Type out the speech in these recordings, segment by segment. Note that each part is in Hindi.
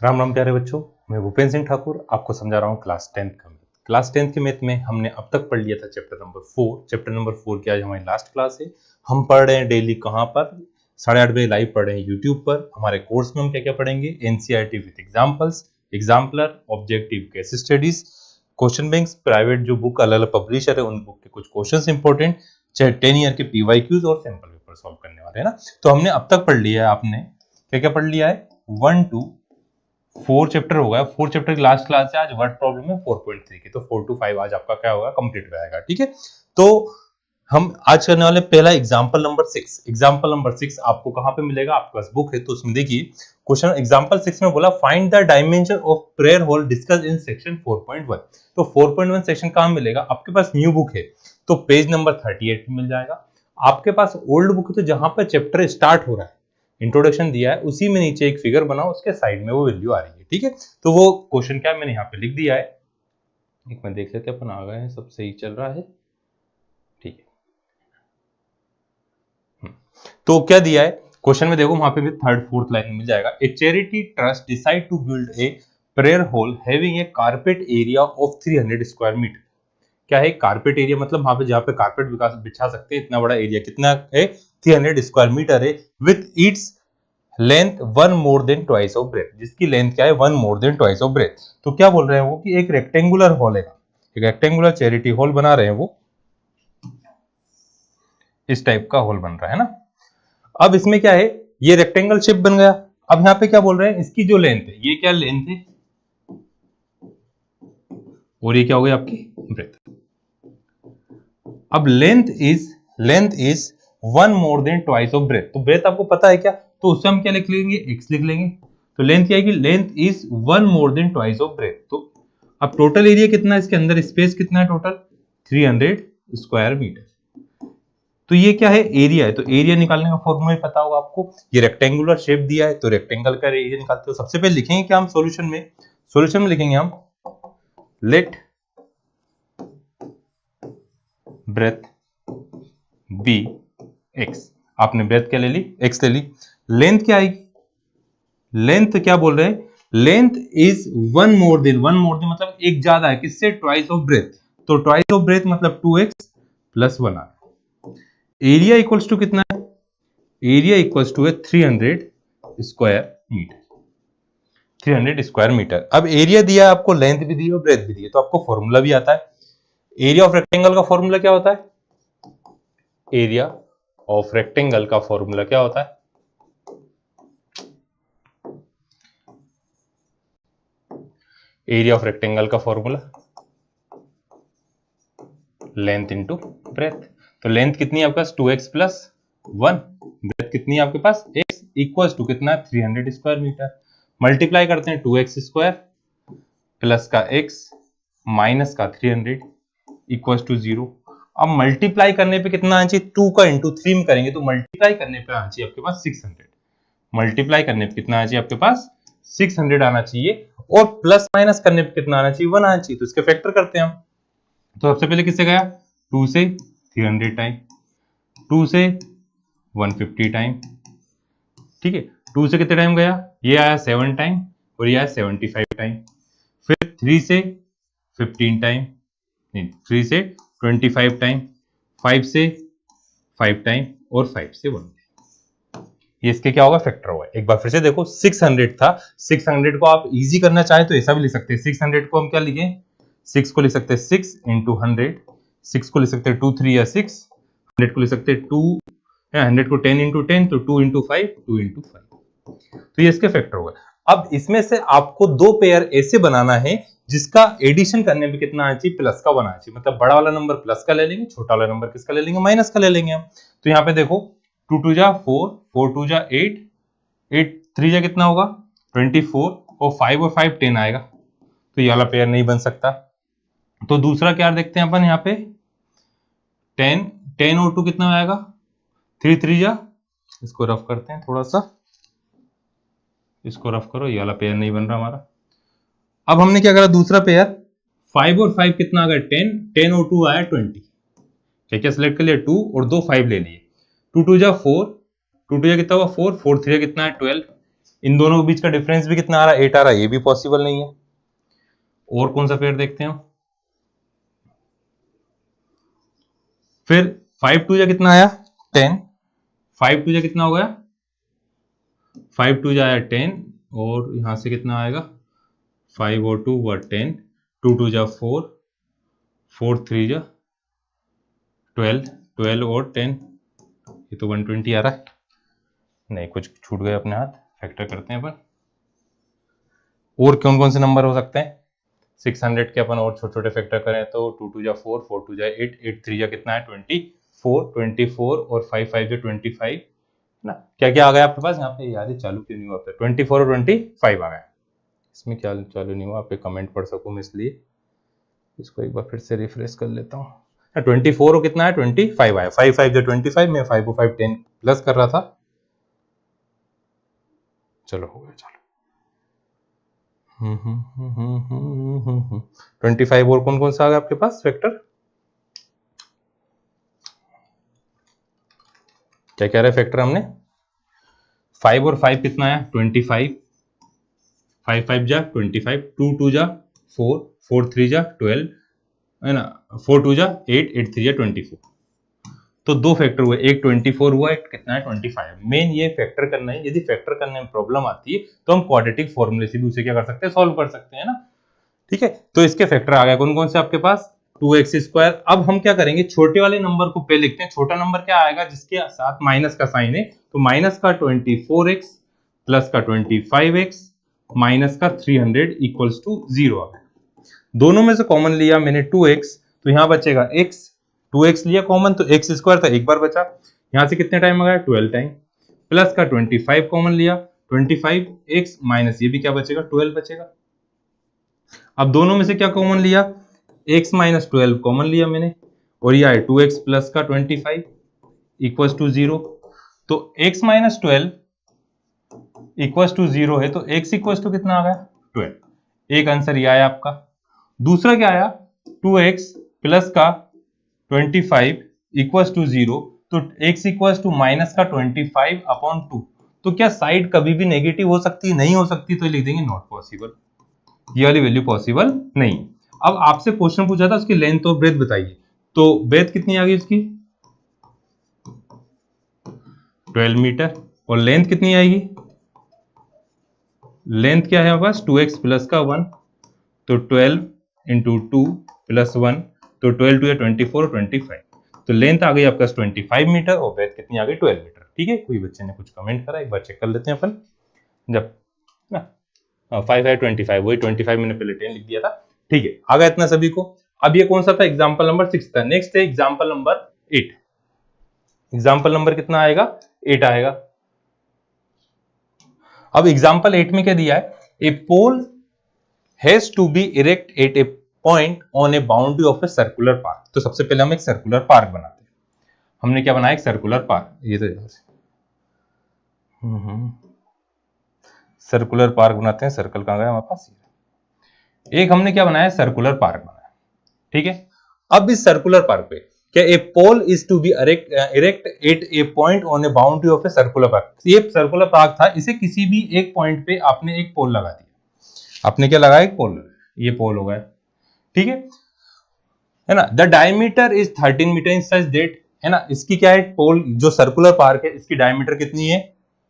राम राम प्यारे बच्चों, मैं भूपेंद्र सिंह ठाकुर आपको समझा रहा हूँ क्लास 10th का मैथ। क्लास 10th के मैथ में हमने अब तक पढ़ लिया था चैप्टर नंबर 4। चैप्टर नंबर 4 की आज हमारी लास्ट क्लास है। हम पढ़ रहे हैं डेली कहाँ पर, 8:30 बजे लाइव पढ़ रहे हैं यूट्यूब पर। हमारे कोर्स में हम क्या क्या पढ़ेंगे, NCERT with examples, exemplar, objective case studies, question banks, private जो बुक अलग अलग पब्लिशर है उन बुक के कुछ क्वेश्चन इंपॉर्टेंट, चाहे 10 ईयर के पीवाईक्यूज और सैंपल पेपर सॉल्व करने वाले हैं ना। तो हमने अब तक पढ़ लिया है, आपने क्या क्या पढ़ लिया है, 1 to 4 चैप्टर हो गया। 4 चैप्टर की लास्ट क्लास है आज, वर्ड प्रॉब्लम है 4.3 की, तो 4 to 5 आज आपका क्या होगा, कंप्लीट हो जाएगा। ठीक है, तो हम आज करने वाले पहला एग्जांपल नंबर 6। एग्जांपल नंबर 6 आपको कहां पे मिलेगा, आपके पास बुक है तो उसमें देखिए क्वेश्चन एग्जांपल 6 में बोला find the dimension of prayer hall discuss in section 4.1। तो 4.1 सेक्शन कहां मिलेगा, आपके पास न्यू बुक है तो पेज नंबर 38 में मिल जाएगा। आपके पास ओल्ड बुक है तो जहां पर चैप्टर स्टार्ट हो रहा है, इंट्रोडक्शन दिया है, उसी में नीचे एक फिगर बनाओ, उसके साइड में वो वैल्यू आ रही है। ठीक है, तो वो क्वेश्चन क्या है मैंने यहाँ पे लिख दिया है, एक मिनट देख लेते हैं अपन, आ गए हैं, सब सही चल रहा है। ठीक है, तो क्या दिया है क्वेश्चन में, देखो वहां पे भी 3rd 4th लाइन में मिल जाएगा। A charity trust decide to build a prayer hall having a carpet area of 300 square metre. क्या है कारपेट एरिया, मतलब वहां पे जहां पे कारपेट बिछा सकते हैं, इतना बड़ा एरिया कितना है, 300 स्क्वायर मीटर है, with its length 1 more than twice of breadth, जिसकी लेंथ क्या है 1 more than twice of breadth. तो क्या बोल रहे हैं वो कि एक रेक्टेंगुलर हॉल है, एक रेक्टेंगुलर चैरिटी हॉल बना रहे हैं, वो इस टाइप का हॉल बन रहा है ना। अब इसमें क्या है, ये रेक्टेंगल शेप बन गया। अब यहाँ पे क्या बोल रहे हैं, इसकी जो लेंथ है, ये क्या लेंथ है और ये क्या हो गई आपकी ब्रेथ। अब length is 1 more than twice of breadth. तो ब्रेथ आपको पता है क्या, तो उससे हम क्या लिख लेंगे, x लिख लेंगे। तो लेंथ क्या है कि length is 1 more than twice of breadth. तो अब टोटल एरिया कितना है, इसके अंदर स्पेस कितना है, टोटल 300 स्क्वायर मीटर। तो ये क्या है, एरिया है। तो एरिया निकालने का फॉर्मूला ही पता होगा आपको, ये रेक्टेंगुलर शेप दिया है तो रेक्टेंगल का एरिया निकालते हो। सबसे पहले लिखेंगे क्या हम सॉल्यूशन में लिखेंगे हम लेट ब्रेथ बी x। आपने ब्रेथ क्या ले ली, x ले ली। लेंथ क्या आएगी, लेंथ क्या बोल रहे हैं, लेंथ इज 1 more than मतलब एक ज्यादा है किससे, ट्वाइस ऑफ ब्रेथ। तो ट्वाइस ऑफ ब्रेथ मतलब 2x प्लस 1 आ रहा है। एरिया इक्वल्स टू कितना है, एरिया इक्वल्स टू है 300 स्क्वायर मीटर, 300 स्क्वायर मीटर। अब एरिया दिया आपको, लेंथ भी दी और ब्रेथ भी दी, तो आपको फॉर्मूला भी आता है। एरिया ऑफ रेक्टेंगल का फॉर्मूला क्या होता है, एरिया ऑफ रेक्टेंगल का फॉर्मूला क्या होता है, एरिया ऑफ रेक्टेंगल का फॉर्मूला लेंथ इनटू ब्रेथ। तो लेंथ कितनी है आपके पास 2x प्लस 1, ब्रेथ कितनी है आपके पास x, इक्वल्स टू कितना है 300 स्क्वायर मीटर। मल्टीप्लाई करते हैं 2x स्क्वायर प्लस का x माइनस का 300 इक्वल्स टू 0। अब मल्टीप्लाई करने पे कितना आना चाहिए, 2 का इंटू 3 में करेंगे तो मल्टीप्लाई करने पे आना चाहिए आपके पास 600। मल्टीप्लाई करने पे कितना आना चाहिए आपके पास 600 आना चाहिए, और प्लस माइनस करने पे कितना आना चाहिए 1 आना चाहिए। तो इसके फैक्टर करते हैं हम। तो सबसे पहले किससे गया, 2 से 300 टाइम, 2 से 150 टाइम। ठीक है, 2 से कितने टाइम गया, ये आया 7 टाइम और ये आया 75 टाइम। फिर 3 से 15 टाइम, नहीं 3 से 25 टाइम, 5 से 5 टाइम और 5 से 1। ये इसके क्या होगा, फैक्टर होगा। एक बार फिर से देखो, 600 था, 600 को आप इजी करना चाहे तो ऐसा भी लिख सकते हैं। 600 को हम क्या लिखें, 6 को लिख सकते हैं 6 इंटू 100, 6 को लिख सकते हैं 2 3 या 6, 100 को लिख सकते हैं 2, 100 को 10 इंटू 10 तो 2 इंटू 5, 2 इंटू 5। तो ये इसके फैक्टर होगा। अब इसमें से आपको दो पेयर ऐसे बनाना है जिसका एडिशन करने में कितना आना चाहिए, प्लस का बनाना चाहिए। मतलब बड़ा वाला नंबर प्लस का ले लेंगे, छोटा वाला नंबर किसका ले लेंगे, माइनस का ले लेंगे हम। तो यहाँ पे देखो 2 2 जा 4, 4 2 जा 8, 8 3 जा कितना होगा 24, और 5 और 5 10 आएगा। तो ये वाला पेयर नहीं बन सकता। तो दूसरा क्या देखते हैं अपन, यहाँ पे 10 और 2 कितना आएगा, 3 3 जा, इसको रफ करते हैं थोड़ा सा, इसको रफ करो, ये वाला पेयर नहीं बन रहा हमारा। अब हमने क्या करा, दूसरा पेयर 5 और 5 कितना आ गया 10, 10 और 2 आया 20। क्या क्या सिलेक्ट कर लिया, 2 और 2 5 ले लिए। 2 2 जा 4, 2 2 जा कितना हुआ 4, 4 3 जा कितना है 12, इन दोनों के बीच का डिफरेंस भी कितना आ रहा है 8 आ रहा है, ये भी पॉसिबल नहीं है। और कौन सा पेयर देखते हैं, फिर 5 टू जा कितना आया 10, 5 टू जा कितना हो गया 5 टू जा आया 10, और यहां से कितना आएगा 5 और 2 हुआ 10, 2 टू जा 4, 4 3 जा 12, 12 और 10, ये तो 120 आ रहा है, नहीं कुछ छूट गए अपने हाथ, फैक्टर करते हैं अपन। और कौन कौन से नंबर हो सकते हैं 600 के अपन और छोटे छोटे फैक्टर करें तो 2 टू जा 4, 4 टू जा 8, 8 3 जा कितना है 24, 24 और 5 5 जा 25 ना। क्या क्या आ गया आपके पास यहाँ पे, याद है चालू क्यों नहीं हुआ, 24 और 25 आ गया। इसमें क्या चालू नहीं हुआ, आप कमेंट पढ़ सकूं मैं, इसलिए इसको एक बार फिर से रिफ्रेश कर लेता हूँ। 24 और कितना है 25 आया, 5 5 जो 25, मैं 5 5 10 प्लस कर रहा था, चलो हो गया चलो। 25 और कौन कौन सा आ गया आपके पास फैक्टर, क्या कह रहे हैं फैक्टर हमने, 5 और 5 कितना आया 25, 5 5 जा 25, 2 2 जा 4, 4 3 जा 12 है ना, 4 2 जा 8, 8 3 जा 24, तो दो फैक्टर हुए, एक 24 हुआ, एक कितना है 25। मेन ये फैक्टर करना है, यदि फैक्टर करने में प्रॉब्लम आती है तो हम क्वाड्रेटिक फॉर्मूले से भी उसे क्या कर सकते हैं, सॉल्व कर सकते हैं ना। ठीक है, तो इसके फैक्टर आ गए कौन कौन से आपके पास 2x²। अब हम क्या करेंगे, छोटे वाले नंबर को पहले लिखते हैं, छोटा नंबर क्या आएगा जिसके साथ माइनस का साइन है, तो माइनस का 24x प्लस का 25x माइनस का 300 इक्वल्स टू 0 आ गया। दोनों में से कॉमन लिया मैंने 2x, तो यहां बचेगा x, 2x लिया कॉमन तो x² था, एक बार बचा, यहां से कितने टाइम आ गया 12 टाइम, प्लस का 25 कॉमन लिया 25x माइनस ये भी क्या बचेगा 12 बचेगा। अब दोनों में से क्या कॉमन लिया, x माइनस 12 कॉमन लिया मैंने, और यह है 2x प्लस का 25 इक्वल्स टू 0, तो x माइनस 12 इक्वल्स टू 0 है, तो x इक्वल्स टू कितना आ गया 12, एक आंसर यह आया आपका। दूसरा क्या आया 2x प्लस का 25 इक्वल्स टू 0, तो x इक्वल्स टू माइनस का 25 अपॉन 2, तो क्या साइड कभी भी नेगेटिव हो सकती है, नहीं हो सकती, तो लिख देंगे नॉट पॉसिबल, ये वाली वैल्यू पॉसिबल नहीं। अब आपसे क्वेश्चन पूछा था उसकी लेंथ और ब्रेथ बताइए, तो ब्रेथ कितनी आ गई उसकी 12 मीटर, और लेंथ कितनी आएगी, लेंथ क्या है हमारे पास 2x प्लस का 1, तो 12 इंटू 2 प्लस 1, तो 12 टू 24 और 25, तो लेंथ आ गई आपका 25 मीटर और ब्रेथ कितनी आ गई 12 मीटर। ठीक है, कोई बच्चे ने कुछ कमेंट करा, एक बार चेक कर लेते हैं अपन, जब ना 5 है 25, वही 25 मैंने पहले 10 लिख दिया था। ठीक है, आ गया इतना सभी को। अब ये कौन सा था, एग्जाम्पल नंबर 6 था। नेक्स्ट है एग्जाम्पल नंबर 8, एग्जाम्पल नंबर कितना आएगा 8 आएगा। अब एग्जाम्पल 8 में क्या दिया है, a pole has to be erect at a point on a boundary of a circular park. तो सबसे पहले हम एक सर्कुलर पार्क बनाते हैं, हमने क्या बनाया एक सर्कुलर पार्क, ये तो सर्कुलर पार्क बनाते हैं, सर्कल कहां गया हमारे पास, एक हमने क्या बनाया सर्कुलर पार्क बनाया। ठीक है, अब इस सर्कुलर पार्क पे क्या a pole is to be erect at a point on a boundary of a circular park. ये सर्कुलर पार्क था, इसे किसी भी एक पॉइंट पे आपने एक पोल लगा दिया, आपने क्या लगाया एक पोल, ये पोल हो गया। ठीक है ना, the diameter is 13 metre in such that, है ना, इसकी क्या है पोल जो सर्कुलर पार्क है इसकी डायमीटर कितनी है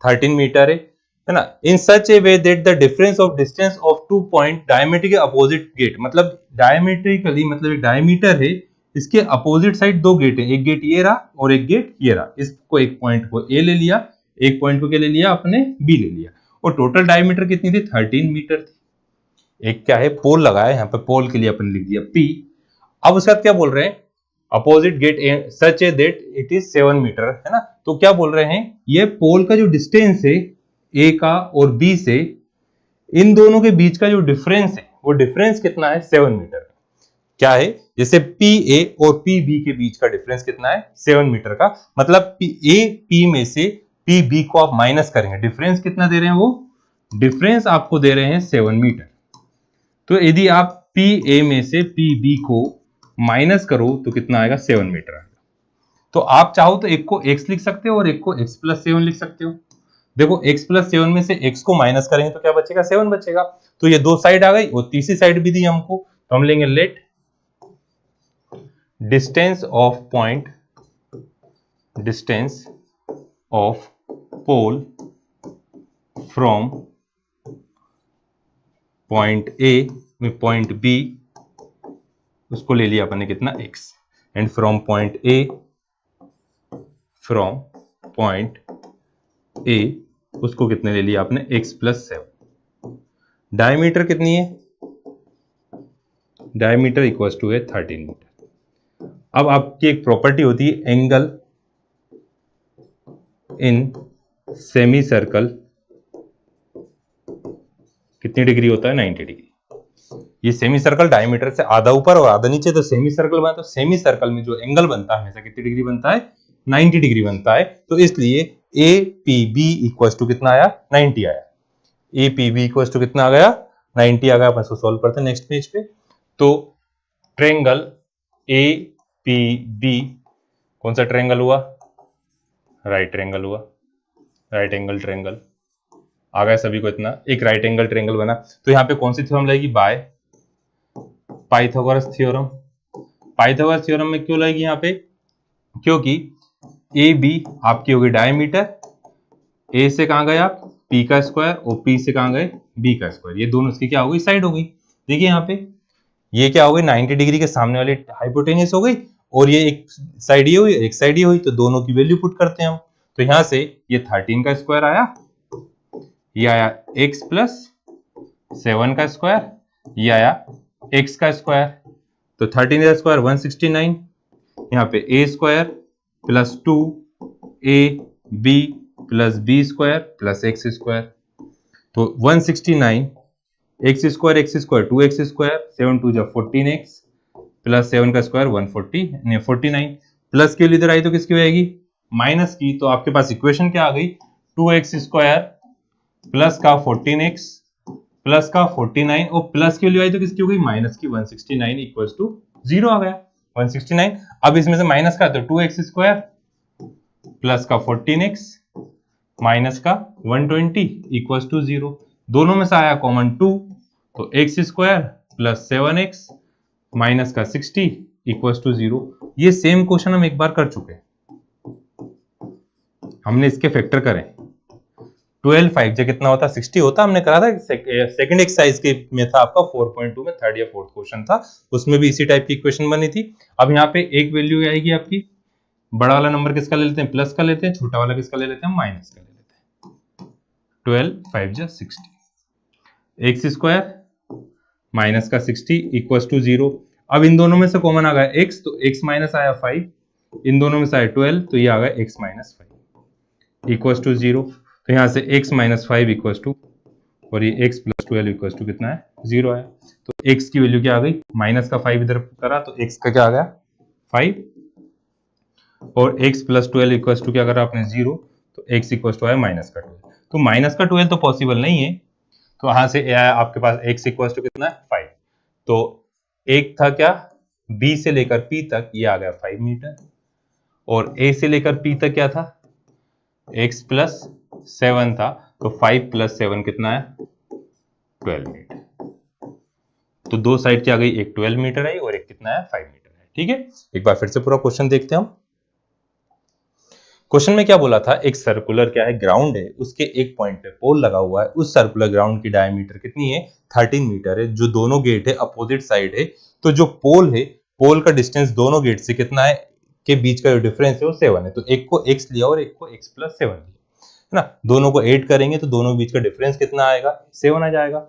13 मीटर है ना, in such a way that the difference of distance of 2 point diameter के अपोजिट गेट, मतलब डायमीट्रिकली मतलब एक डायमीटर है, इसके अपोजिट साइड दो गेट है, एक गेट ये रहा और एक गेट ये रहा, इसको एक पॉइंट को ए ले लिया, एक पॉइंट को क्या ले लिया आपने बी ले लिया, और टोटल डायमीटर कितनी थी 13 मीटर थी। एक क्या है पोल लगाया, यहाँ पे पोल के लिए अपन लिख दिया P। अब उसके बाद क्या बोल रहे हैं, opposite gate such a that it is 7 metre, है ना, तो क्या बोल रहे हैं ये पोल का जो डिस्टेंस है ए का और बी से, इन दोनों के बीच का जो डिफरेंस है वो डिफरेंस कितना है 7 मीटर। क्या है, जैसे पी ए और पी बी के बीच का डिफरेंस कितना है 7 मीटर का, मतलब ए पी में से पी बी को आप माइनस करेंगे, डिफरेंस कितना दे रहे हैं, वो डिफरेंस आपको दे रहे हैं 7 मीटर। तो यदि आप पी ए में से पी बी को माइनस करो तो कितना आएगा 7 मीटर आएगा। तो आप चाहो तो एक को x लिख सकते हो और एक को x प्लस 7 लिख सकते हो, देखो x प्लस 7 में से x को माइनस करेंगे तो क्या बचेगा, 7 बचेगा। तो ये 2 साइड आ गई और तीसरी साइड भी दी हमको, तो हम लेंगे let distance of pole from point A में पॉइंट बी, उसको ले लिया अपन ने कितना, x, एंड फ्रॉम पॉइंट ए उसको कितने ले लिया आपने, x प्लस 7। डायमीटर कितनी है, डायमीटर इक्वल्स टू है 13 मीटर। अब आपकी एक प्रॉपर्टी होती है एंगल इन सेमी सर्कल कितनी डिग्री होता है, 90 डिग्री। ये सेमी सर्कल डायमीटर से आधा ऊपर और आधा नीचे, तो सेमी सर्कल बना, तो सेमी सर्कल में जो एंगल बनता है हमेशा कितनी डिग्री बनता है, 90 डिग्री बनता है। तो इसलिए A P B equal to कितना आया, 90 आया। A P B equal to कितना आ गया, 90 आ गया। अपन इसको सॉल्व करते हैं नेक्स्ट पेज पे। तो ट्रायंगल ए पी बी कौन सा ट्रायंगल हुआ, राइट ट्रायंगल हुआ, राइट एंगल ट्रायंगल आ गया सभी को इतना, एक राइट एंगल ट्रायंगल बना। तो यहाँ पे कौन सी थ्योरम लगेगी, by Pythagoras theorem. Pythagoras theorem में क्यों लगेगी यहाँ पे, क्योंकि ए बी आपकी होगी डायमीटर, ए से कहां गए आप, पी का स्क्वायर, और पी से कहां गए, बी का स्क्वायर। ये दोनों इसकी क्या हो गई, साइड हो गई। देखिए यहाँ पे ये क्या हो गई, 90 डिग्री के सामने वाली हाइपोटेन्यूस हो गई, और ये एक साइड ये हुई, एक साइड ये हुई, तो दोनों की वैल्यू पुट करते हैं हम। तो यहां से ये 13 का स्क्वायर आया, ये आया x प्लस 7 का स्क्वायर, ये आया x का स्क्वायर। तो 13 का स्क्वायर 169, यहाँ पे a square plus 2ab plus b square plus x square. तो 169 x स्क्वायर 2x स्क्वायर, 7 2 जा 14x प्लस 7 का स्क्वायर 149, प्लस के लिए इधर आई तो किसकी हो जाएगी, माइनस की। तो आपके पास इक्वेशन क्या आ गई, 2x स्क्वायर प्लस का 14x प्लस का 49, और प्लस की वैल्यू आई तो किसकी हो गई, माइनस की, 169 इक्वल्स टू 0 आ गया, 169। अब इसमें से माइनस का तो 2x स्क्वायर प्लस का 14x माइनस का 120 इक्वल्स टू 0। दोनों में से आया कॉमन 2, तो x square plus 7x minus का 60 इक्वल्स टू 0। ये सेम क्वेश्चन हम एक बार कर चुके हैं, हमने इसके फैक्टर करें। 12 5 जो कितना होता, 60 होता, हमने करा था सेकंड एक्सरसाइज के में था आपका 4.2 में, थर्ड या फोर्थ क्वेश्चन था, उसमें भी इसी टाइप की इक्वेशन बनी थी। अब यहाँ पे एक वैल्यू आएगी आपकी, बड़ा वाला नंबर किसका ले लेते हैं, प्लस का लेते हैं, छोटा वाला किसका ले लेते हैं, माइनस का ले लेते हैं। 12 5 जा 60, एक्स स्क्वायर माइनस का 60 इक्वल्स टू 0। अब इन दोनों में से कॉमन आ गया x, तो x माइनस आया 5, इन दोनों में से आया 12, तो ये आ गया x माइनस 5 इक्वल्स टू 0। तो यहां से x माइनस 5 इक्वल्स टू, और ये x प्लस 12 इक्वल्स टू कितना है, 0 आया। तो x की वैल्यू क्या आ गई, माइनस का 5 इधर करा तो x का क्या आ गया 5, और x प्लस 12 इक्वल्स टू क्या करा आपने 0, तो x इक्वल्स टू आया माइनस का 12। तो माइनस का 12 तो पॉसिबल नहीं है, तो वहां से आया आपके पास x इक्वल्स टू कितना है 5। तो एक था क्या, b से लेकर p तक ये आ गया 5 मीटर, और a से लेकर p तक क्या था, x प्लस 7 था, तो 5 प्लस 7 कितना है 12 मीटर। तो दो साइड की आ गई, एक 12 मीटर है और एक कितना है 5 मीटर है। ठीक है, एक बार फिर से पूरा क्वेश्चन देखते हैं हम। क्वेश्चन में क्या बोला था, एक सर्कुलर क्या है, ग्राउंड है, उसके एक पॉइंट पे पोल लगा हुआ है, उस सर्कुलर ग्राउंड की डायमीटर कितनी है 13 मीटर है, जो दोनों गेट है अपोजिट साइड है। तो जो पोल है, पोल का डिस्टेंस दोनों गेट से कितना है, के बीच का जो डिफरेंस है वो 7 है। तो एक को x लिया और एक को x प्लस 7 लिया, है ना, दोनों को ऐड करेंगे तो दोनों बीच का डिफरेंस कितना आएगा, 7 आ जाएगा।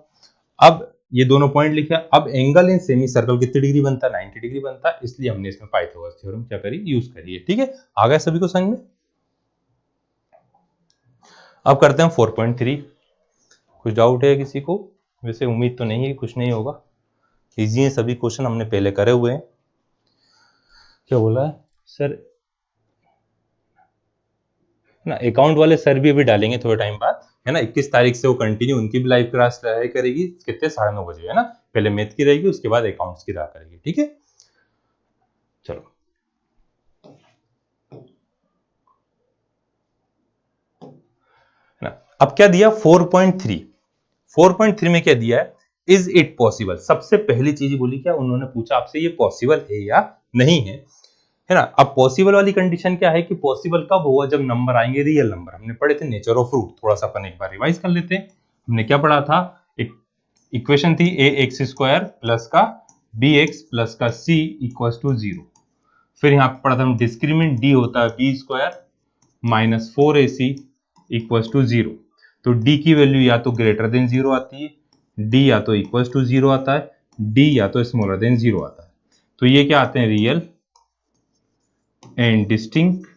अब ये दोनों पॉइंट लिखा, अब एंगल इन सेमी सर्कल कितनी डिग्री बनता है, 90 डिग्री बनता है, इसलिए हमने इसमें पाइथागोरस थ्योरम क्या करी, यूज करी है। ठीक है, आ गया सभी को समझ में। अब करते हैं 4.3। कुछ डाउट है किसी को, वैसे उम्मीद तो नहीं है, कुछ नहीं होगा, इजी है सभी क्वेश्चन, हमने पहले करे हुए हैं। क्या बोला है सर ना, अकाउंट वाले सर भी अभी डालेंगे थोड़े टाइम बाद, है ना, 21 तारीख से वो कंटिन्यू, उनकी भी लाइव क्लास रहा करेगी, कितने 9:30 बजे, है ना, पहले मैथ की रहेगी, उसके बाद अकाउंट्स की रहा करेगी। ठीक है, चलो है ना। अब क्या दिया 4.3, 4.3 में क्या दिया है, इज इट पॉसिबल। सबसे पहली चीज बोली क्या, उन्होंने पूछा आपसे ये पॉसिबल है या नहीं है ना। अब पॉसिबल वाली कंडीशन क्या है कि पॉसिबल कब होगा, जब नंबर आएंगे रियल नंबर। हमने पढ़े थे नेचर ऑफ रूट, थोड़ा सा अपन एक बार रिवाइज कर लेते हैं। हमने क्या पढ़ा था, एक इक्वेशन थी ए एक्स स्क्वायर प्लस का बी एक्स प्लस का सी इक्वल टू 0। फिर यहाँ पे पढ़ा था हम डिस्क्रीमेंट डी होता है b square minus 4ac equal to 0। तो डी की वैल्यू या तो ग्रेटर देन 0 आती है, डी या तो इक्वल टू 0 आता है, डी या तो स्मॉलर देन 0 आता है। तो ये क्या आते हैं, रियल एंड डिस्टिंक्ट,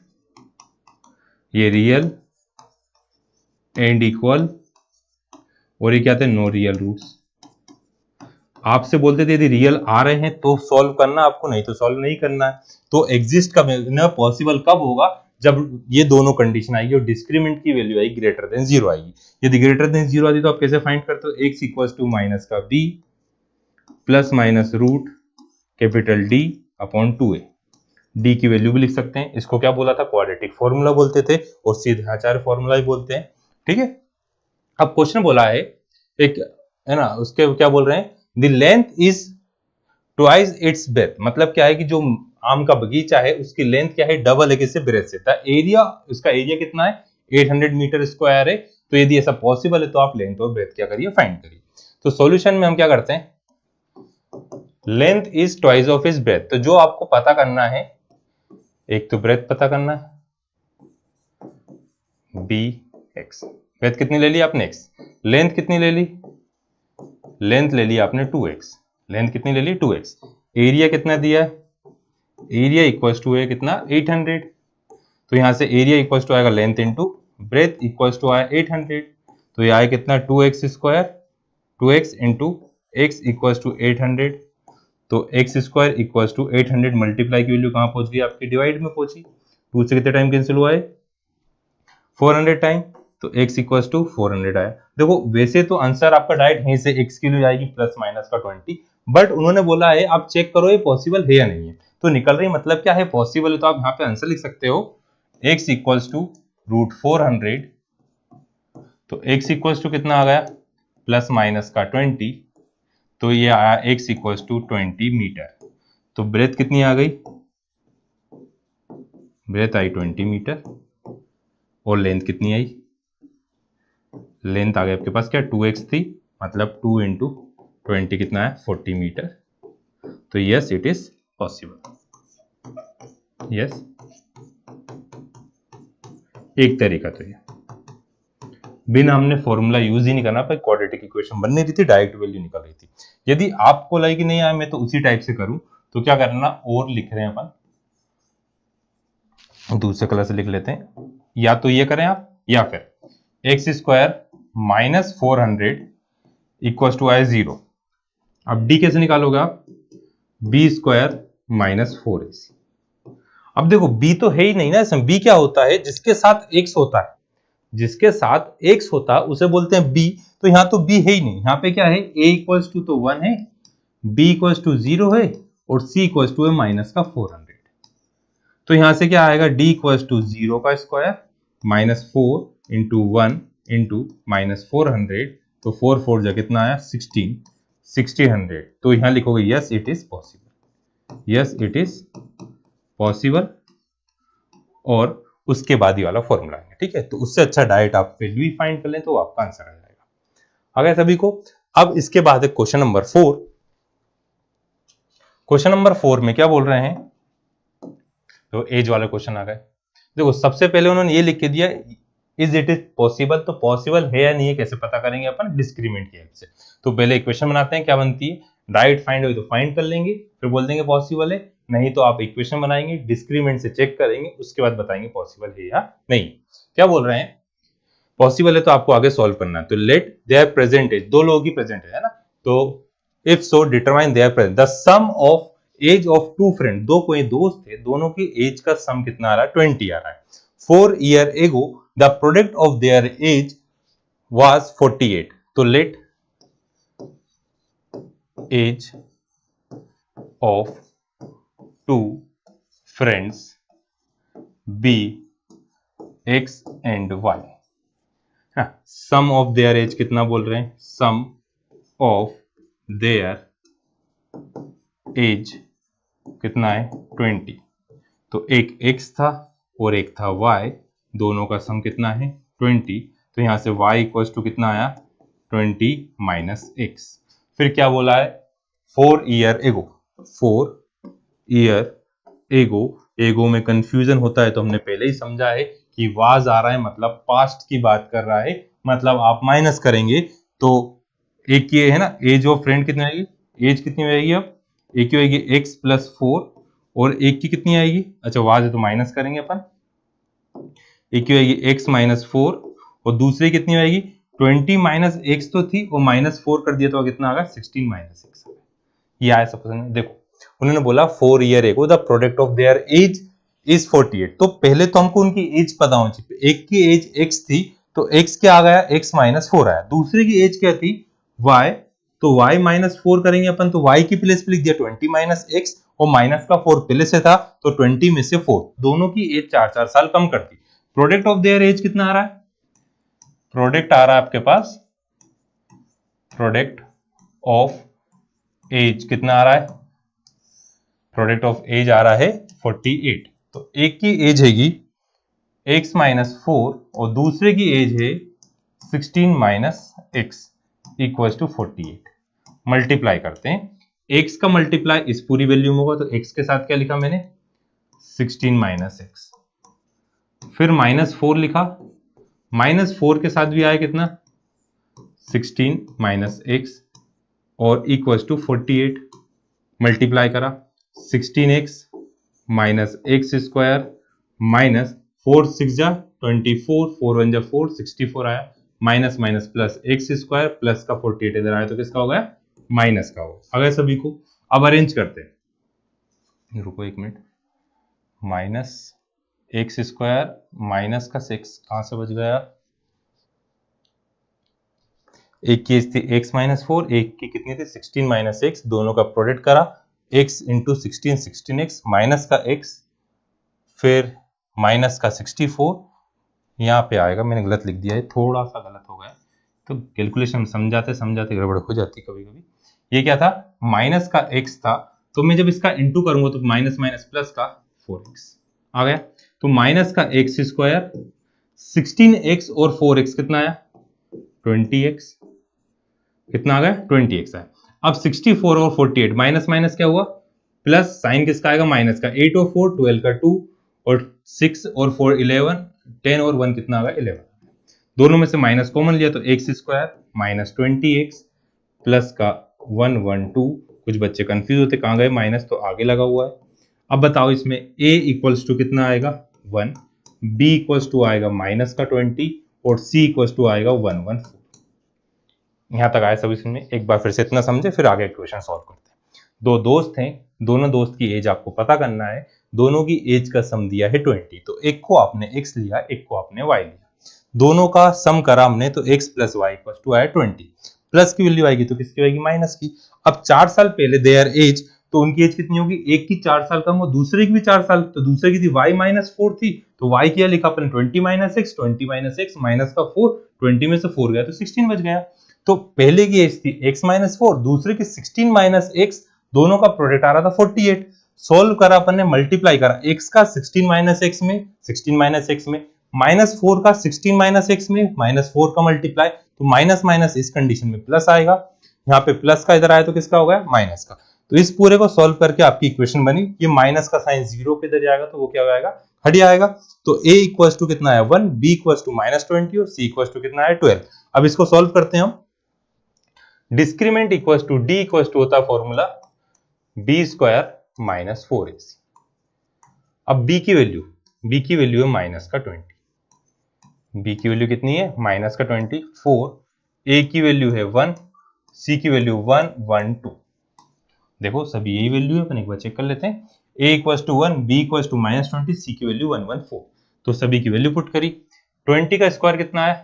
ये रियल एंड इक्वल, और ये क्या आते हैं, नो रियल रूट्स। आपसे बोलते थे यदि रियल आ रहे हैं तो सॉल्व करना आपको, नहीं तो सॉल्व नहीं करना है। तो एग्जिस्ट कब ना पॉसिबल कब होगा, जब ये दोनों कंडीशन आएगी और डिस्क्रीमेंट की वैल्यू आएगी ग्रेटर देन 0 आएगी। यदि ग्रेटर देन 0 आती तो आप कैसे फाइंड करते हो, एक्स इक्वल टू माइनस का b plus minus root capital D upon 2a। D की वैल्यू भी लिख सकते हैं, इसको क्या बोला था, क्वाड्रेटिक फॉर्मूला बोलते थे, और सीधाचार फॉर्मूला ही बोलते हैं। ठीक है, अब क्वेश्चन बोला है एक, है ना, उसके क्या बोल रहे हैं, the length is twice its breath. मतलब क्या है कि जो आम का बगीचा है उसकी लेंथ क्या है, डबल है किससे, ब्रेथ से। एरिया, उसका एरिया कितना है, 800 मीटर स्क्वायर है। तो यदि ऐसा पॉसिबल है तो आप लेंथ और ब्रेथ क्या करिए, फाइंड करिए। तो सॉल्यूशन में हम क्या करते हैं, length is twice of is breadth. तो जो आपको पता करना है, एक तो ब्रेथ पता करना है बी एक्स, ब्रेथ कितनी ले ली आपने एक्स, लेंथ कितनी ले ली, लेंथ ले ली आपने 2x, लेंथ कितनी ले ली 2x, एरिया कितना दिया है, एरिया इक्वल्स टू है कितना 800। तो यहां से एरिया इक्वल्स टू आएगा length into breadth equals to आया 800। तो ये आया कितना 2x square, 2x into x equals to 800। तो x square equals to 800 multiply की वैल्यू कहां पहुंच गई आपकी, डिवाइड में पहुंची। 2 से कितने टाइम कैंसिल हुआ है, 400 टाइम। तो x इक्वल्स टू 400 आया। देखो वैसे तो आंसर आपका डायरेक्ट यहीं से x की वैल्यू आएगी प्लस माइनस का 20, बट उन्होंने बोला है आप चेक करो ये पॉसिबल है या नहीं है। तो निकल रही मतलब क्या है, पॉसिबल है। तो आप यहाँ पे आंसर लिख सकते हो x इक्वल्स टू रूट 400। तो x इक्वल्स टू कितना आ गया, प्लस माइनस का 20। तो ये आया x इक्वल्स टू 20 मीटर। तो ब्रेथ कितनी आ गई, ब्रेथ आई 20 मीटर, और लेंथ कितनी आई, लेंथ आ गई आपके पास क्या 2x थी, मतलब 2 इंटू 20 कितना है 40 मीटर। तो yes it is possible, yes एक तरीका तो ये बिना हमने फॉर्मूला यूज ही नहीं करना, पर क्वाड्रेटिक इक्वेशन बन नहीं रही थी, डायरेक्ट वैल्यू निकल रही थी। यदि आपको लगे कि नहीं आया मैं तो उसी टाइप से करूं, तो क्या करना, और लिख रहे हैं अपन दूसरे कलर से लिख लेते हैं, या तो ये करें आप, या फिर x square minus 400 equal to आए 0। अब डी कैसे निकालोगे आप, बी स्क्वायर माइनस 4ac। अब देखो बी तो है ही नहीं ना इसमें, बी क्या होता है, जिसके साथ एक्स होता है, जिसके साथ एक्स होता है उसे बोलते हैं बी। तो यहां तो बी है ही नहीं, यहाँ पे क्या है, a इक्वल्स टू तो 1 है, b इक्वल्स टू 0 है, और c इक्वल्स टू है माइनस का 400। तो यहां से क्या आएगा, d इक्वल्स टू 0 का square minus 4 into 1 into minus 400। तो 4 4 जा कितना आया 16, 1600। तो यहां लिखोगे yes it is possible, yes it is possible, और उसके बाद ही वाला फॉर्मूला है। ठीक है, तो उससे अच्छा डायरेक्ट आप वैल्यू ही फाइंड कर लें तो आपका आंसर आ जाएगा। आ गया सभी को। अब इसके बाद है क्वेश्चन नंबर 4। क्वेश्चन नंबर 4 में क्या बोल रहे हैं, तो एज वाला क्वेश्चन आ गए। देखो सबसे पहले उन्होंने ये लिख के दिया इज इट इज पॉसिबल। तो पॉसिबल है या नहीं है कैसे पता करेंगे अपन, डिस्क्रीमेंट की हेल्प से। तो पहले इक्वेशन बनाते हैं, क्या बनती है, राइट फाइंड हुई तो फाइंड कर लेंगे, फिर बोल देंगे पॉसिबल है, नहीं तो आप इक्वेशन बनाएंगे, डिस्क्रीमेंट से चेक करेंगे, उसके बाद बताएंगे पॉसिबल है या नहीं। क्या बोल रहे हैं, पॉसिबल है तो आपको आगे सॉल्व करना है। तो लेट देयर प्रेजेंट एज, दो लोगों की प्रेजेंट है ना, तो if so determine their present the sum of age of two friend. दो कोई दोस्त थे, दोनों की एज का सम कितना आ रहा है, 20 आ रहा है। 4 year ago the product of their age was 48। तो let age of two friends be x and y। हाँ, सम ऑफ देयर एज कितना बोल रहे हैं, सम ऑफ देयर एज कितना है 20। तो एक x था और एक था y, दोनों का सम कितना है 20। तो यहां से y इक्वल टू कितना आया 20 माइनस x। फिर क्या बोला है 4 ईयर एगो, 4 ईयर एगो। एगो में कंफ्यूजन होता है तो हमने पहले ही समझा है कि वाज आ रहा है मतलब पास्ट की बात कर रहा है, मतलब आप माइनस करेंगे तो एक ये है ना एज ऑफ फ्रेंड कितनी आएगी, एज कितनी आएगी, अब एक की आएगी x प्लस 4 और एक की कितनी आएगी, अच्छा वाज है तो माइनस करेंगे अपन, एक की आएगी x माइनस 4 और दूसरी कितनी आएगी 20 माइनस एक्स तो थी और माइनस 4 कर दिया तो कितना आ गया 16 माइनस एक्स। ये आया सपोज में, देखो उन्होंने बोला 4 year ago the product of their age is 48। तो पहले तो हमको उनकी एज पता होनी चाहिए, एक की एज x थी तो x क्या आ गया x माइनस 4 आया, दूसरे की एज क्या थी y, तो y माइनस 4 करेंगे अपन तो y की प्लेस पे लिख दिया 20 माइनस एक्स और माइनस का 4 पहले से था तो 20 में से 4, दोनों की एज 4-4 साल कम कर दी। प्रोडक्ट ऑफ देयर एज कितना आ रहा है, प्रोडक्ट आ रहा है आपके पास, प्रोडक्ट ऑफ एज कितना आ रहा है, प्रोडक्ट ऑफ एज आ रहा है 48। तो एक की एज हैगी x माइनस 4 और दूसरे की एज है 16 minus x equal to 48। Multiply करते हैं, x का मल्टीप्लाई इस पूरी वैल्यू में होगा तो x के साथ क्या लिखा मैंने 16 माइनस एक्स, फिर माइनस 4 लिखा, माइनस 4 के साथ भी आया कितना 16 माइनस एक्स और इक्वल टू 48। मल्टीप्लाई करा 16x minus x square minus 4 6 जा 24, 4 1 जा 4, 64 आया, minus minus plus x square plus का 48 इधर आया तो किसका हो गया माइनस का होगा। अगर सभी को अब अरेंज करते हैं, रुको एक minute, minus x square minus का 6 कहां से बच गया, एक की थी x माइनस 4, एक की कितनी थी 16 माइनस एक्स, दोनों का प्रोडक्ट करा x इंटू 16 16x माइनस का x फिर माइनस का 64, यहाँ पे आएगा, मैंने गलत लिख दिया है, थोड़ा सा गलत हो गया तो कैलकुलेशन समझाते समझाते गड़बड़ हो जाती कभी कभी। ये क्या था माइनस का x था तो मैं जब इसका इंटू करूंगा तो माइनस माइनस प्लस का 4x आ गया, तो माइनस का एक्स स्क्वायर 16x और 4x कितना आया 20x, कितना आ गया 20x आया। अब 64 और 48 माइनस माइनस क्या हुआ प्लस, साइन किसका आएगा माइनस का, 8 और 4 12 का 2 और 6 और 4 11, 10 और 1 कितना आ गया 11, दोनों में से माइनस कॉमन लिया तो x square minus 20x plus का 1 1 2, कुछ बच्चे कंफ्यूज होते कहां गए माइनस तो आगे लगा हुआ है। अब बताओ इसमें a इक्वल्स टू कितना आएगा 1, b इक्वल्स टू आएगा माइनस का 20 और c इक्वल्स टू आएगा 1 1 4। यहां तक आया सभी समझ में, एक बार फिर से इतना समझे फिर आगे इक्वेशन सॉल्व करते हैं। दो दोस्त हैं, दोनों दोस्त की एज आपको पता करना है, दोनों की एज का सम दिया है 20, तो एक को आपने x लिया एक को आपने y लिया, दोनों का सम करा हमने तो x plus y equal to आया 20, प्लस की वैल्यू आएगी तो किसकी आएगी माइनस की। अब 4 साल पहले देयर एज, तो उनकी एज कितनी होगी, एक की 4 साल कम और दूसरे की भी 4 साल, तो दूसरे की थी y माइनस 4 थी तो y किया लिखा अपन 20 minus x, 20 minus x minus का 4, 20 में से 4 गया तो 16 बच गया। तो पहले की एज थी x माइनस 4, दूसरे की 16 माइनस एक्स, दोनों का प्रोडक्ट आ रहा था 48। सोल्व करा अपन ने, मल्टीप्लाई करा x का 16 माइनस एक्स में, 16 माइनस एक्स में माइनस 4 का 16 माइनस एक्स में, माइनस 4 का मल्टीप्लाई तो माइनस माइनस इस कंडीशन में प्लस आएगा, यहाँ पे प्लस का इधर आया तो किसका हो गया माइनस का। तो इस पूरे को सॉल्व करके आपकी इक्वेशन बनी, ये माइनस का साइन जीरो पे इधर जाएगा तो वो क्या हो जाएगा हट जाएगा। तो a इक्वल्स टू कितना है 1, b इक्वल्स टू माइनस 20 और c इक्वल्स टू कितना है 12। अब इसको सॉल्व करते हैं हम, discriminant equals to d equals to होता है formula b square minus 4ac। अब b की वैल्यू है माइनस का 20, b की वैल्यू कितनी है माइनस का 24, a की वैल्यू है 1, c की वैल्यू 1 1 2, देखो सभी यही वैल्यू है, अपन एक बार चेक कर लेते हैं, a equals to 1, b equals to minus 20, c की वैल्यू 1 1 4, तो सभी की वैल्यू पुट करी, 20 का स्क्वायर कितना है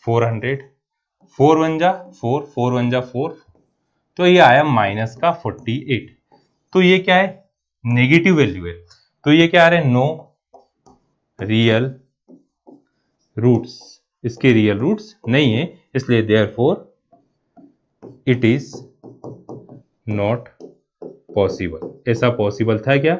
400, 4 1 जा 4, 4 1 जा 4, तो ये आया माइनस का 48। तो ये क्या है नेगेटिव वैल्यू है, तो ये क्या आ रहा है नो रियल रूट्स इसके रियल रूट्स नहीं है, इसलिए therefore it is not possible. ऐसा पॉसिबल था क्या?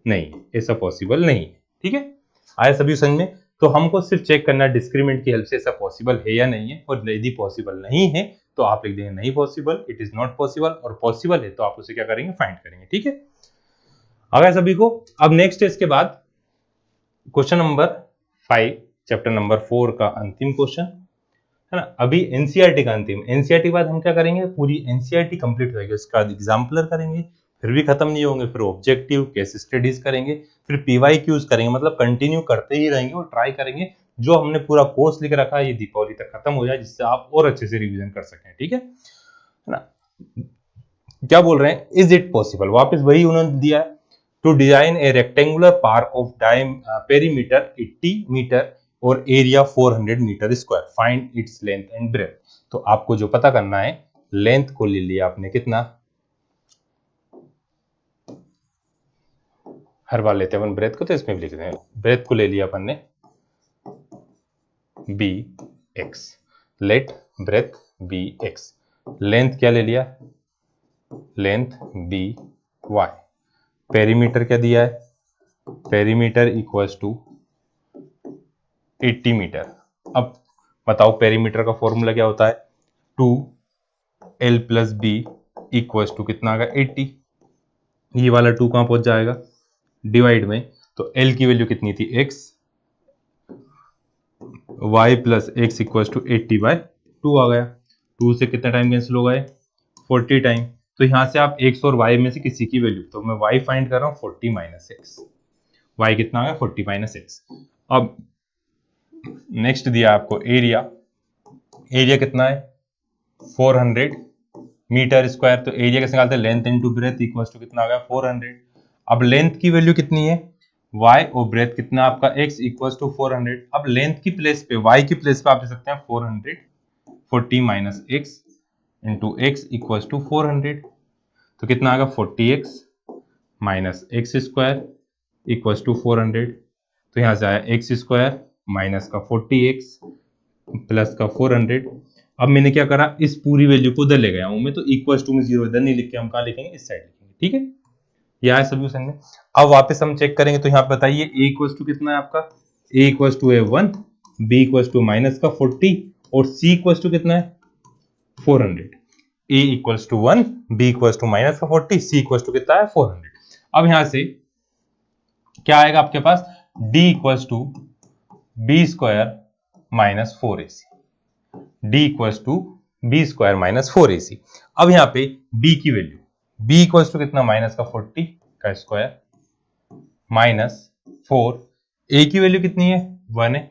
नहीं, ऐसा पॉसिबल नहीं है। ठीक है, आया सभी समझ में? तो हमको सिर्फ चेक करना डिस्क्रिमिनेंट की हेल्प से ऐसा पॉसिबल है या नहीं है, और यदि पॉसिबल नहीं है तो आप लिख देंगे नहीं possible, it is not possible, और पॉसिबल है तो आप उसे क्या करेंगे? फाइंड करेंगे। ठीक है, आगे सभी को। अब नेक्स्ट है इसके बाद क्वेश्चन नंबर 5 चैप्टर नंबर 4 का अंतिम क्वेश्चन है ना। अभी एनसीईआरटी का अंतिम, एनसीईआरटी के बाद हम क्या करेंगे? पूरी एनसीईआरटी कंप्लीट होगी, उसके बाद एग्जाम्पलर करेंगे, फिर भी खत्म नहीं होंगे, फिर ऑब्जेक्टिव केस स्टडीज करेंगे, फिर पीवाईक्यूज करेंगे, मतलब कंटिन्यू करते ही रहेंगे और ट्राई करेंगे जो हमने पूरा कोर्स लिख रखा है ये दीपावली तक खत्म हो जाए, जिससे आप और अच्छे से रिवीजन कर सकें। ठीक है ना। क्या बोल रहे हैं? इज इट पॉसिबल, वापस वही उन्होंने दिया है, to design a rectangular park of perimeter 80 metre और area 400 metre square, find its length and breadth. तो आपको जो पता करना है, लेंथ को ले लिया आपने कितना, हर बार लेते हैं अपन ब्रेथ को, तो इसमें भी लिखते हैं, ब्रेथ को ले लिया अपन ने b x, let breadth be x, length क्या ले लिया? लेंथ बी वाई, पेरीमीटर क्या दिया है? Perimeter equals to 80 metre. अब बताओ पेरीमीटर का फॉर्मूला क्या होता है? 2l plus B equals to कितना आ गया? 80। ये वाला 2 कहां पहुंच जाएगा? डिवाइड में, तो l की वैल्यू कितनी थी? x, y plus x equals to 80/2 आ गया। 2 से कितना टाइम कैंसिल हो गए? 40 टाइम। तो यहां से आप x और y में से किसी की वैल्यू, तो मैं y फाइंड कर रहा हूं 40 माइनस एक्स, y कितना आ गया? 40 माइनस एक्स। अब नेक्स्ट दिया आपको एरिया, एरिया कितना है? 400 मीटर स्क्वायर। तो एरिया कैसे निकालते हैं? Length into breadth equals to कितना आ गया? 400। अब लेंथ की वैल्यू कितनी है? y और ब्रेथ कितना आपका? x equals to 400। अब लेंथ की प्लेस पे, y की प्लेस पे आप दे सकते हैं 440 minus x into x equals to 400। तो कितना आ गया? 40x minus x square equals to 400। तो यहां से आया एक्स स्क्वायर माइनस का 40x प्लस का 400। अब मैंने क्या करा? इस पूरी वैल्यू को इधर ले गया हूं मैं, तो इक्वल्स टू में 0 इधर नहीं लिख के हम कहां लिखेंगे? इस साइड लिखेंगे। ठीक है, यह है सोल्यूशन में। अब वापस हम चेक करेंगे, तो यहां पर बताइए a इक्वल्स टू कितना है आपका? a इक्वल्स टू है 1, b इक्वल्स टू माइनस का 40 और c इक्वल्स टू कितना है? 400। a equals to 1, b equals to minus का 40, c इक्वल्स टू कितना है? 400। अब यहां से क्या आएगा आपके पास? d equals to b square minus 4ac, d equals to b square minus 4ac। अब यहां पे b की वैल्यू, b इक्वल्स टू कितना? माइनस का 40 का स्क्वायर माइनस 4, a की वैल्यू कितनी है? 1 है,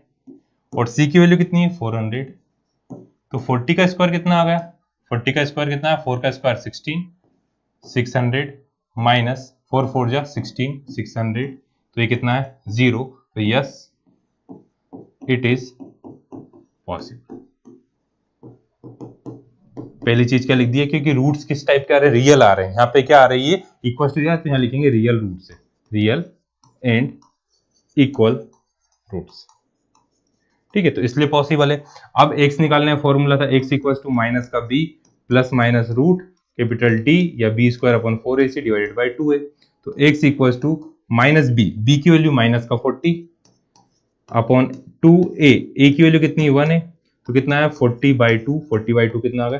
और c की वैल्यू कितनी है? 400। तो 40 का स्क्वायर कितना आ गया? 40 का स्क्वायर कितना है? 4 का स्क्वायर 16, 600 माइनस 4 4 जा 16, 600। तो ये कितना है? 0। तो यस इट इज पॉसिबल। पहली चीज क्या लिख दी है? क्योंकि रूट्स किस टाइप के आ रहे हैं? रियल आ रहे हैं। यहाँ पे क्या आ रही है? इक्वल टू, तो यहाँ लिखेंगे रियल रूट्स है, रियल एंड इक्वल रूट्स। ठीक है, तो इसलिए पॉसिबल है। अब x निकालने का फॉर्मूला था x इक्वल टू माइनस का b plus minus root capital D या b square upon 4ac divided by 2a। तो x equal to minus b की वैल्यू माइनस का 40 अपॉन 2a, a की वैल्यू कितनी? 1 है, तो कितना है? 40/2, 40/2 कितना आ गया?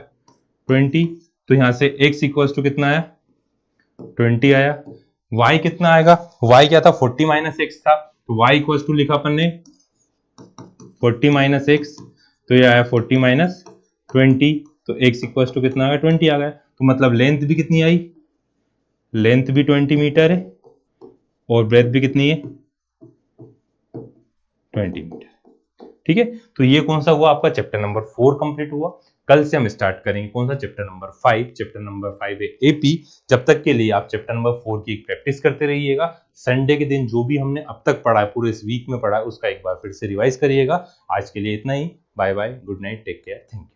20। तो यहां से x इक्वल टू कितना आया? 20 आया। y कितना आएगा? y क्या था? 40 माइनस एक्स था, तो y इक्वल टू लिखा अपन ने 40 माइनस एक्स, तो ये आया 40 माइनस 20। तो x इक्वल टू कितना आ गया? 20 आ गया। तो मतलब लेंथ भी कितनी आई? लेंथ भी 20 मीटर है और ब्रेथ भी कितनी है? 20 मीटर। ठीक है, तो ये कौन सा हुआ? आपका चैप्टर नंबर 4 कंप्लीट हुआ। कल से हम स्टार्ट करेंगे कौन सा? Chapter number 5। चैप्टर नंबर 5 है एपी। जब तक के लिए आप चैप्टर नंबर 4 की प्रैक्टिस करते रहिएगा। संडे के दिन जो भी हमने अब तक पढ़ा है, पूरे इस वीक में पढ़ा है, उसका एक बार फिर से रिवाइज करिएगा। आज के लिए इतना ही। Bye bye, good night, take care, thank you.